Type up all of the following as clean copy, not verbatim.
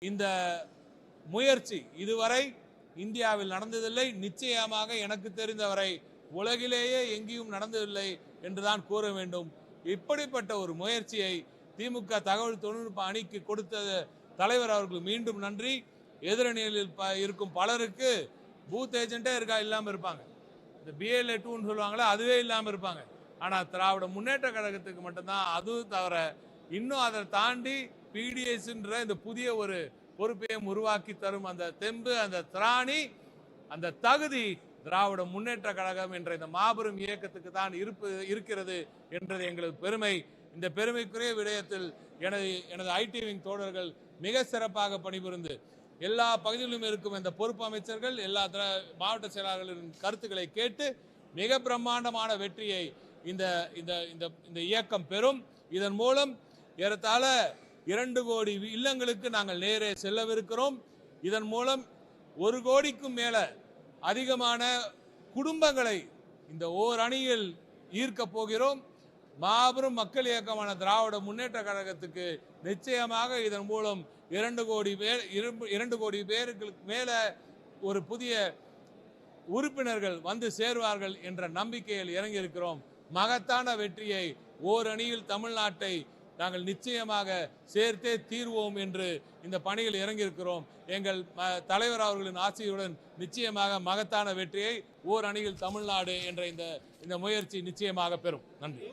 இந்த முயற்சி இதுவரை இந்தியாவில் நடந்ததில்லை. நிச்சயமாக எனக்கு தெரிந்தவரை உலகிலேயே எங்கேயும் நடந்ததில்லை என்றுதான் கூற வேண்டும். இப்படிப்பட்ட ஒரு முயற்சியை திமுக தகவல் தொழில்நுட்ப அணிக்கு கொடுத்த தலைவர் அவர்களுக்கு மீண்டும் நன்றி. எதிரணியில் இருக்கும் பலருக்கு பூத் ஏஜென்ட்டே இருக்கா இல்லாமல் இருப்பாங்க. இந்த BLA 2ன்னு சொல்லுவாங்களே அதுவே இல்லாமல் இருப்பாங்க. ஆனால் திராவிட முன்னேற்ற கழகத்துக்கு மட்டும்தான் அதுவும் தவிர இன்னும் அதை தாண்டி PDSன்ற இந்த புதிய ஒரு பொறுப்பையும் உருவாக்கி தரும் அந்த தெம்பு, அந்த திராணி, அந்த தகுதி திராவிட முன்னேற்ற கழகம் என்ற இந்த மாபெரும் இயக்கத்துக்கு தான் இருக்கிறது என்றது எங்களது பெருமை. இந்த பெருமைக்குரிய விடயத்தில் எனது IT விங் தோழர்கள் மிக சிறப்பாக பணிபுரிந்து எல்லா பகுதிகளிலும் இருக்கும் இந்த பொறுப்பு அமைச்சர்கள் எல்லா மாவட்ட செயலாளர்களின் கருத்துக்களை கேட்டு மிக பிரம்மாண்டமான வெற்றியை இந்த இயக்கம் பெறும். இதன் மூலம் ஏறத்தாழ 2 கோடி இல்லங்களுக்கு நாங்கள் நேரே செல்லவிருக்கிறோம். இதன் மூலம் 1 கோடிக்கும் மேல அதிகமான குடும்பங்களை இந்த ஓர் அணியில் ஈர்க்க போகிறோம். மாபெரும் மக்கள் இயக்கமான திராவிட முன்னேற்ற கழகத்துக்கு நிச்சயமாக இதன் மூலம் 2 கோடி பேருக்கு மேல ஒரு புதிய உறுப்பினர்கள் வந்து சேர்வார்கள் என்ற நம்பிக்கையில் இறங்கி இருக்கிறோம். மகத்தான வெற்றியை ஓர் அணியில் தமிழ்நாட்டை நாங்கள் நிச்சயமாக சேர்த்தே தீர்வோம் என்று இந்த பணியில் இறங்கியிருக்கிறோம். எங்கள் தலைவர் அவர்களின் ஆசையுடன் நிச்சயமாக மகத்தான வெற்றியை ஓர் அணியில் தமிழ்நாடு என்ற இந்த முயற்சி நிச்சயமாக பெறும். நன்றி.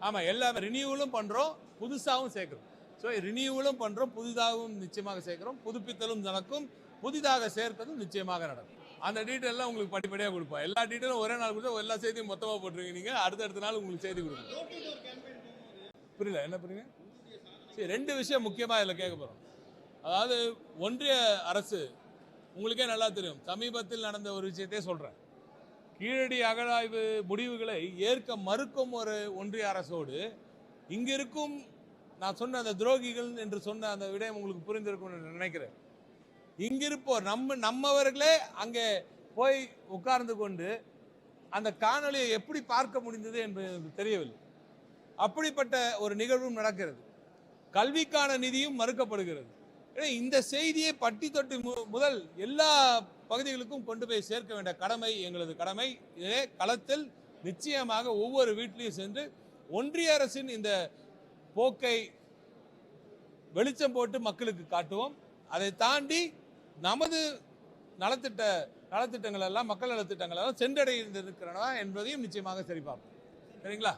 ஆமாம், எல்லாமே ரினியூவலும் பண்ணுறோம், புதுசாகவும் சேர்க்குறோம். ஸோ ரினியூவலும் பண்ணுறோம், புதிதாகவும் நிச்சயமாக சேர்க்குறோம். புதுப்பித்தலும் நடக்கும், புதிதாக சேர்ப்பதும் நிச்சயமாக நடக்கும். அந்த டீட்டெயிலாம் உங்களுக்கு படிப்படியாக கொடுப்போம். எல்லா டீட்டெயிலும் ஒரே நாள் கொடுத்தா எல்லா செய்தியும் மொத்தமாக போட்டுருவீங்க. நீங்கள் அடுத்தடுத்த நாள் உங்களுக்கு செய்தி கொடுப்போம். புரியல, என்ன புரியுங்க? சரி, 2 விஷயம் முக்கியமாக இதில் கேட்க போகிறோம். அதாவது ஒன்றிய அரசு உங்களுக்கே நல்லா தெரியும், சமீபத்தில் நடந்த ஒரு விஷயத்தையே சொல்கிறேன். கீழடி அகழாய்வு முடிவுகளை ஏற்க மறுக்கும் ஒரு ஒன்றிய அரசோடு இங்கே இருக்கும் நான் சொன்ன அந்த துரோகிகள் என்று சொன்ன அந்த விடயம் உங்களுக்கு புரிந்திருக்கும்னு நினைக்கிறேன். இங்கிருப்போர் நம்மவர்களே அங்கே போய் உட்கார்ந்து கொண்டு அந்த காணொலியை எப்படி பார்க்க முடிந்தது என்பது எனக்கு தெரியவில்லை. அப்படிப்பட்ட ஒரு நிகழ்வும் நடக்கிறது. கல்விக்கான நிதியும் மறுக்கப்படுகிறது. இந்த செய்தியை பட்டி தொட்டி முதல் எல்லா பகுதிகளுக்கும் கொண்டு போய் சேர்க்க வேண்டிய கடமை எங்களது கடமை. இதே களத்தில் நிச்சயமாக ஒவ்வொரு வீட்டிலையும் சென்று ஒன்றிய அரசின் இந்த போக்கை வெளிச்சம் போட்டு மக்களுக்கு காட்டுவோம். அதை தாண்டி நமது நலத்திட்டங்கள் எல்லாம் மக்கள் நலத்திட்டங்கள் எல்லாம் சென்றடைந்திருக்கிறனவா என்பதையும் நிச்சயமாக சரி பார்ப்போம். சரிங்களா?